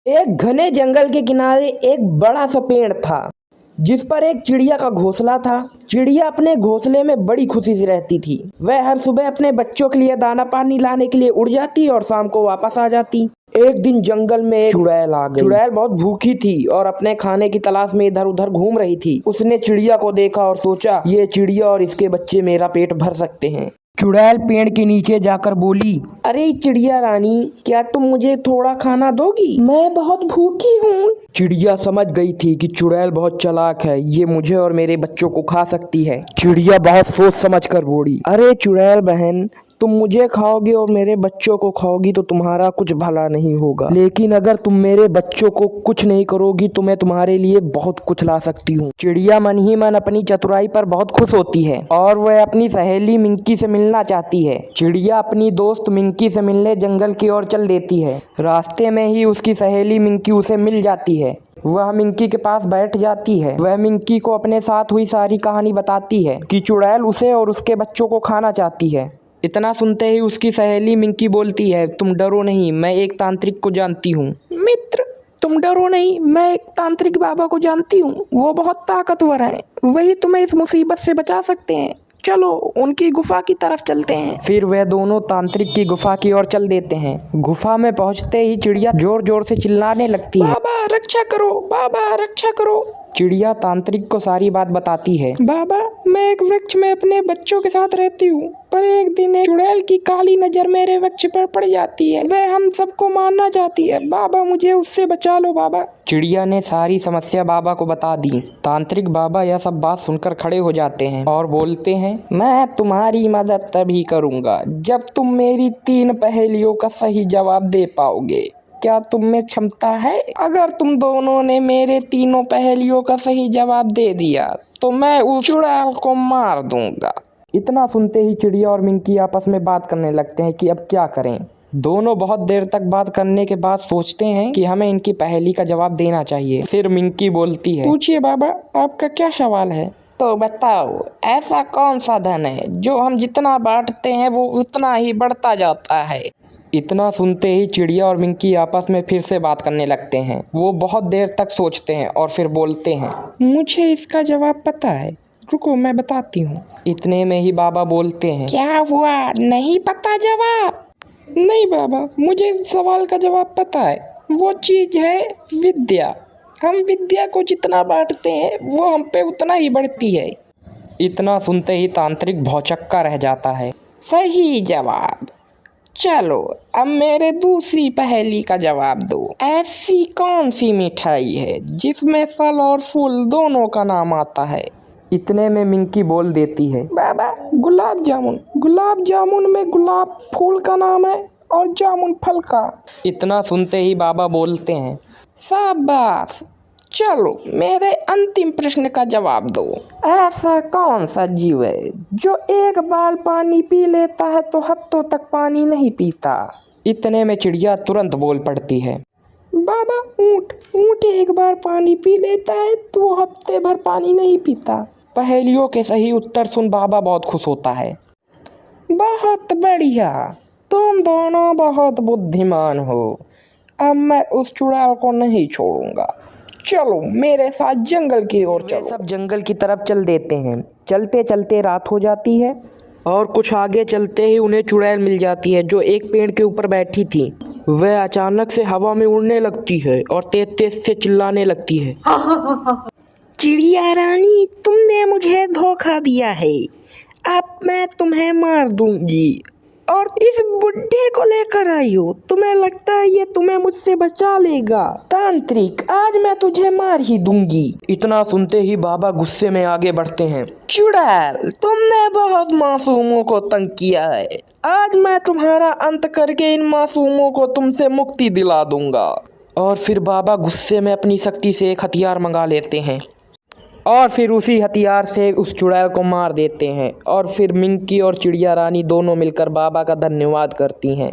एक घने जंगल के किनारे एक बड़ा सा पेड़ था जिस पर एक चिड़िया का घोंसला था। चिड़िया अपने घोंसले में बड़ी खुशी से रहती थी। वह हर सुबह अपने बच्चों के लिए दाना पानी लाने के लिए उड़ जाती और शाम को वापस आ जाती। एक दिन जंगल में एक चुड़ैल आ गई। चुड़ैल बहुत भूखी थी और अपने खाने की तलाश में इधर उधर घूम रही थी। उसने चिड़िया को देखा और सोचा, ये चिड़िया और इसके बच्चे मेरा पेट भर सकते हैं। चुड़ैल पेड़ के नीचे जाकर बोली, अरे चिड़िया रानी, क्या तुम मुझे थोड़ा खाना दोगी? मैं बहुत भूखी हूँ। चिड़िया समझ गई थी कि चुड़ैल बहुत चालाक है, ये मुझे और मेरे बच्चों को खा सकती है। चिड़िया बहुत सोच समझ कर बोली, अरे चुड़ैल बहन, तुम मुझे खाओगी और मेरे बच्चों को खाओगी तो तुम्हारा कुछ भला नहीं होगा, लेकिन अगर तुम मेरे बच्चों को कुछ नहीं करोगी तो मैं तुम्हारे लिए बहुत कुछ ला सकती हूँ। चिड़िया मन ही मन अपनी चतुराई पर बहुत खुश होती है और वह अपनी सहेली मिंकी से मिलना चाहती है। चिड़िया अपनी दोस्त मिंकी से मिलने जंगल की ओर चल देती है। रास्ते में ही उसकी सहेली मिंकी उसे मिल जाती है। वह मिंकी के पास बैठ जाती है। वह मिंकी को अपने साथ हुई सारी कहानी बताती है कि चुड़ैल उसे और उसके बच्चों को खाना चाहती है। इतना सुनते ही उसकी सहेली मिंकी बोलती है, तुम डरो नहीं, मैं एक तांत्रिक को जानती हूँ। मित्र, तुम डरो नहीं, मैं एक तांत्रिक बाबा को जानती हूँ, वो बहुत ताकतवर हैं, वही तुम्हें इस मुसीबत से बचा सकते हैं। चलो उनकी गुफा की तरफ चलते हैं। फिर वे दोनों तांत्रिक की गुफा की ओर चल देते हैं। गुफा में पहुंचते ही चिड़िया जोर जोर से चिल्लाने लगती है, बाबा रक्षा करो, बाबा रक्षा करो। चिड़िया तांत्रिक को सारी बात बताती है। बाबा, मैं एक वृक्ष में अपने बच्चों के साथ रहती हूँ, पर एक दिन एक चुड़ैल की काली नजर मेरे वृक्ष पर पड़ जाती है। वह हम सबको मारना चाहती है। बाबा मुझे उससे बचा लो बाबा। चिड़िया ने सारी समस्या बाबा को बता दी। तांत्रिक बाबा यह सब बात सुनकर खड़े हो जाते हैं और बोलते हैं, मैं तुम्हारी मदद तभी करूँगा जब तुम मेरी 3 पहेलियों का सही जवाब दे पाओगे। क्या तुम में क्षमता है? अगर तुम दोनों ने मेरे 3 पहेलियों का सही जवाब दे दिया तो मैं उस चुड़ैल को मार दूंगा। इतना सुनते ही चिड़िया और मिंकी आपस में बात करने लगते हैं कि अब क्या करें। दोनों बहुत देर तक बात करने के बाद सोचते हैं कि हमें इनकी पहेली का जवाब देना चाहिए। फिर मिंकी बोलती है, पूछिए बाबा, आपका क्या सवाल है? तो बताओ, ऐसा कौन सा धन है जो हम जितना बांटते हैं वो उतना ही बढ़ता जाता है? इतना सुनते ही चिड़िया और मिंकी आपस में फिर से बात करने लगते हैं। वो बहुत देर तक सोचते हैं और फिर बोलते हैं, मुझे इसका जवाब पता है, रुको मैं बताती हूँ। इतने में ही बाबा बोलते हैं, क्या हुआ, नहीं पता जवाब? नहीं बाबा, मुझे इस सवाल का जवाब पता है। वो चीज है विद्या। हम विद्या को जितना बांटते हैं वो हम पे उतना ही बढ़ती है। इतना सुनते ही तांत्रिक भौचक्का रह जाता है। सही जवाब। चलो अब मेरे दूसरी पहेली का जवाब दो। ऐसी कौन सी मिठाई है जिसमें फल और फूल दोनों का नाम आता है? इतने में मिंकी बोल देती है, बाबा गुलाब जामुन। गुलाब जामुन में गुलाब फूल का नाम है और जामुन फल का। इतना सुनते ही बाबा बोलते हैं, शाबाश। चलो मेरे अंतिम प्रश्न का जवाब दो। ऐसा कौन सा जीव है जो एक बार पानी पी लेता है तो हफ्तों तक पानी नहीं पीता? इतने में चिड़िया तुरंत बोल पड़ती है, बाबा ऊंट। ऊंट एक बार पानी पी लेता है तो वो हफ्ते भर पानी नहीं पीता। पहेलियों के सही उत्तर सुन बाबा बहुत खुश होता है। बहुत बढ़िया, तुम दोनों बहुत बुद्धिमान हो। अब मैं उस चुड़ैल को नहीं छोड़ूंगा। चलो मेरे साथ जंगल की ओर चलो। वे सब जंगल की तरफ चल देते हैं। चलते चलते रात हो जाती है और कुछ आगे चलते ही उन्हें चुड़ैल मिल जाती है जो एक पेड़ के ऊपर बैठी थी। वह अचानक से हवा में उड़ने लगती है और तेज तेज से चिल्लाने लगती है, चिड़िया रानी, तुमने मुझे धोखा दिया है। अब मैं तुम्हें मार दूंगी और इस बुड्ढे को लेकर आई हो। तुम्हें लगता है ये तुम्हें मुझसे बचा लेगा? तांत्रिक, आज मैं तुझे मार ही दूंगी। इतना सुनते ही बाबा गुस्से में आगे बढ़ते हैं, चुड़ैल, तुमने बहुत मासूमों को तंग किया है। आज मैं तुम्हारा अंत करके इन मासूमों को तुमसे मुक्ति दिला दूंगा। और फिर बाबा गुस्से में अपनी शक्ति से एक हथियार मंगा लेते हैं और फिर उसी हथियार से उस चुड़ैल को मार देते हैं। और फिर मिंकी और चिड़िया रानी दोनों मिलकर बाबा का धन्यवाद करती हैं।